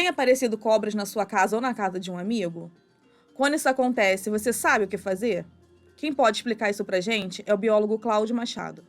Tem aparecido cobras na sua casa ou na casa de um amigo? Quando isso acontece, você sabe o que fazer? Quem pode explicar isso pra gente é o biólogo Cláudio Machado.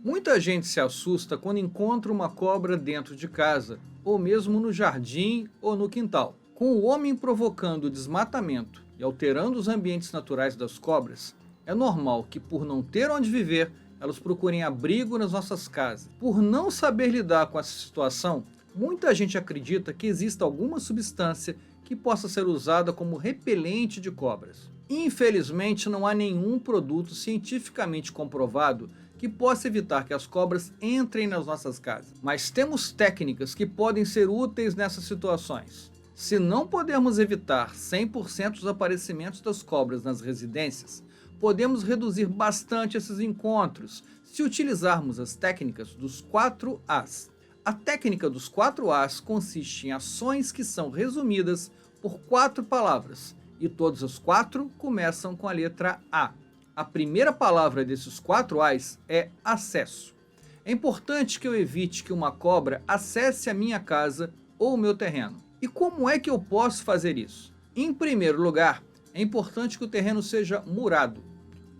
Muita gente se assusta quando encontra uma cobra dentro de casa, ou mesmo no jardim ou no quintal. Com o homem provocando o desmatamento e alterando os ambientes naturais das cobras, é normal que, por não ter onde viver, elas procurem abrigo nas nossas casas. Por não saber lidar com essa situação, muita gente acredita que exista alguma substância que possa ser usada como repelente de cobras. Infelizmente, não há nenhum produto cientificamente comprovado que possa evitar que as cobras entrem nas nossas casas. Mas temos técnicas que podem ser úteis nessas situações. Se não pudermos evitar 100% dos aparecimentos das cobras nas residências, podemos reduzir bastante esses encontros se utilizarmos as técnicas dos 4 As. A técnica dos 4 As consiste em ações que são resumidas por 4 palavras, e todas as 4 começam com a letra A. A primeira palavra desses 4 As é acesso. É importante que eu evite que uma cobra acesse a minha casa ou o meu terreno. E como é que eu posso fazer isso? Em primeiro lugar, é importante que o terreno seja murado.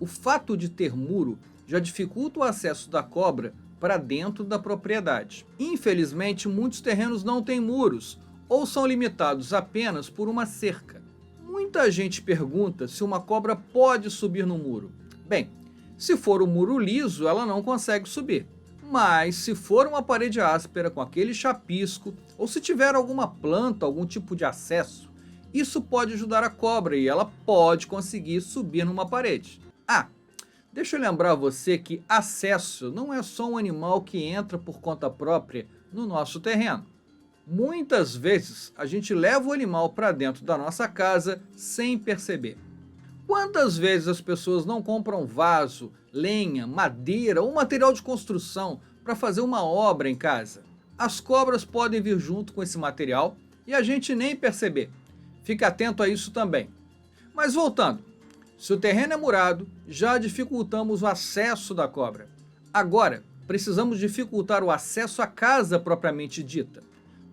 O fato de ter muro já dificulta o acesso da cobra para dentro da propriedade. Infelizmente, muitos terrenos não têm muros ou são limitados apenas por uma cerca. Muita gente pergunta se uma cobra pode subir no muro. Bem, se for um muro liso, ela não consegue subir. Mas se for uma parede áspera com aquele chapisco, ou se tiver alguma planta, algum tipo de acesso, isso pode ajudar a cobra e ela pode conseguir subir numa parede. Ah, deixa eu lembrar você que acesso não é só um animal que entra por conta própria no nosso terreno. Muitas vezes a gente leva o animal para dentro da nossa casa sem perceber. Quantas vezes as pessoas não compram vaso, lenha, madeira ou material de construção para fazer uma obra em casa? As cobras podem vir junto com esse material e a gente nem perceber. Fique atento a isso também. Mas voltando, se o terreno é murado, já dificultamos o acesso da cobra. Agora, precisamos dificultar o acesso à casa propriamente dita.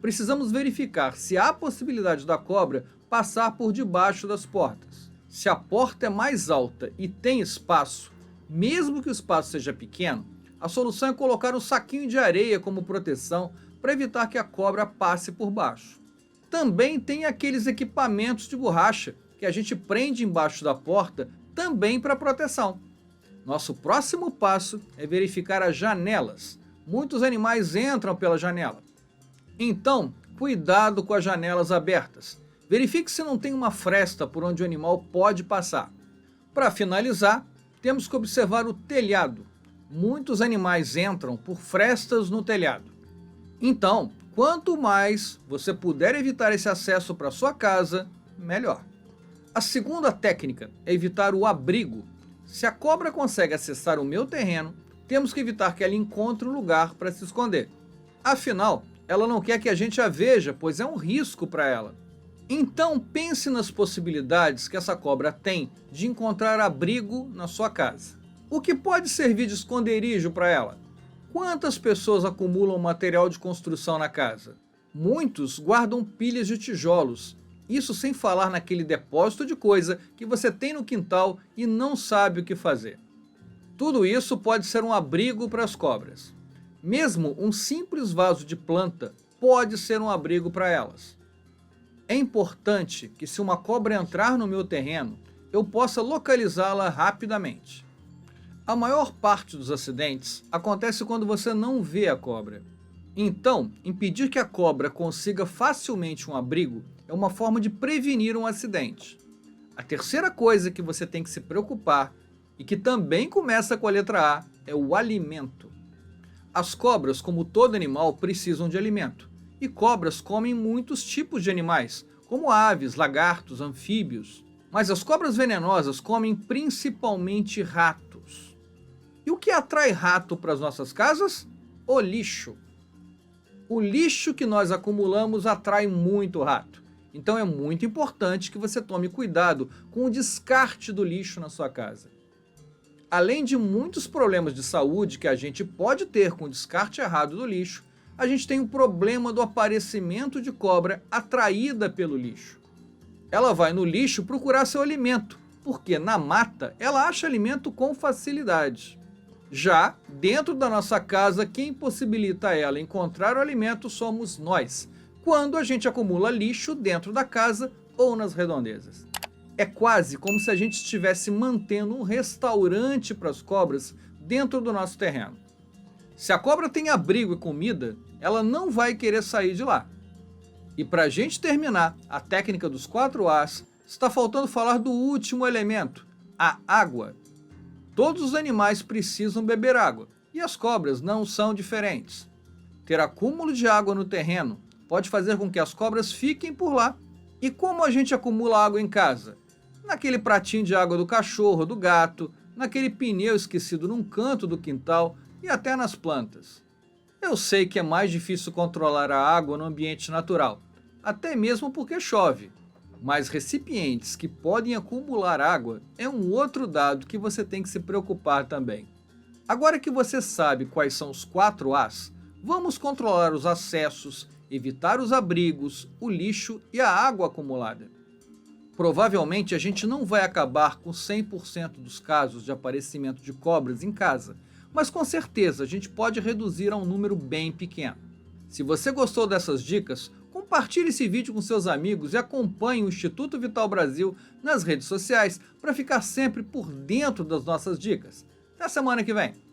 Precisamos verificar se há possibilidade da cobra passar por debaixo das portas. Se a porta é mais alta e tem espaço, mesmo que o espaço seja pequeno, a solução é colocar um saquinho de areia como proteção para evitar que a cobra passe por baixo. Também tem aqueles equipamentos de borracha que a gente prende embaixo da porta também para proteção. Nosso próximo passo é verificar as janelas. Muitos animais entram pela janela. Então, cuidado com as janelas abertas. Verifique se não tem uma fresta por onde o animal pode passar. Para finalizar, temos que observar o telhado. Muitos animais entram por frestas no telhado. Então, quanto mais você puder evitar esse acesso para sua casa, melhor. A segunda técnica é evitar o abrigo. Se a cobra consegue acessar o meu terreno, temos que evitar que ela encontre um lugar para se esconder. Afinal, ela não quer que a gente a veja, pois é um risco para ela. Então pense nas possibilidades que essa cobra tem de encontrar abrigo na sua casa. O que pode servir de esconderijo para ela? Quantas pessoas acumulam material de construção na casa? Muitos guardam pilhas de tijolos. Isso sem falar naquele depósito de coisa que você tem no quintal e não sabe o que fazer. Tudo isso pode ser um abrigo para as cobras. Mesmo um simples vaso de planta pode ser um abrigo para elas. É importante que, se uma cobra entrar no meu terreno, eu possa localizá-la rapidamente. A maior parte dos acidentes acontece quando você não vê a cobra. Então, impedir que a cobra consiga facilmente um abrigo é uma forma de prevenir um acidente. A terceira coisa que você tem que se preocupar, e que também começa com a letra A, é o alimento. As cobras, como todo animal, precisam de alimento. E cobras comem muitos tipos de animais, como aves, lagartos, anfíbios. Mas as cobras venenosas comem principalmente ratos. E o que atrai rato para as nossas casas? O lixo. O lixo que nós acumulamos atrai muito rato. Então é muito importante que você tome cuidado com o descarte do lixo na sua casa. Além de muitos problemas de saúde que a gente pode ter com o descarte errado do lixo, a gente tem o problema do aparecimento de cobra atraída pelo lixo. Ela vai no lixo procurar seu alimento, porque na mata ela acha alimento com facilidade. Já dentro da nossa casa, quem possibilita ela encontrar o alimento somos nós, quando a gente acumula lixo dentro da casa ou nas redondezas. É quase como se a gente estivesse mantendo um restaurante para as cobras dentro do nosso terreno. Se a cobra tem abrigo e comida, ela não vai querer sair de lá. E para a gente terminar a técnica dos 4 As, está faltando falar do último elemento, a água. Todos os animais precisam beber água, e as cobras não são diferentes. Ter acúmulo de água no terreno pode fazer com que as cobras fiquem por lá. E como a gente acumula água em casa? Naquele pratinho de água do cachorro, do gato, naquele pneu esquecido num canto do quintal e até nas plantas. Eu sei que é mais difícil controlar a água no ambiente natural, até mesmo porque chove. Mas recipientes que podem acumular água é um outro dado que você tem que se preocupar também. Agora que você sabe quais são os 4 As, vamos controlar os acessos, evitar os abrigos, o lixo e a água acumulada. Provavelmente a gente não vai acabar com 100% dos casos de aparecimento de cobras em casa, mas com certeza a gente pode reduzir a um número bem pequeno. Se você gostou dessas dicas, compartilhe esse vídeo com seus amigos e acompanhe o Instituto Vital Brasil nas redes sociais para ficar sempre por dentro das nossas dicas. Até semana que vem!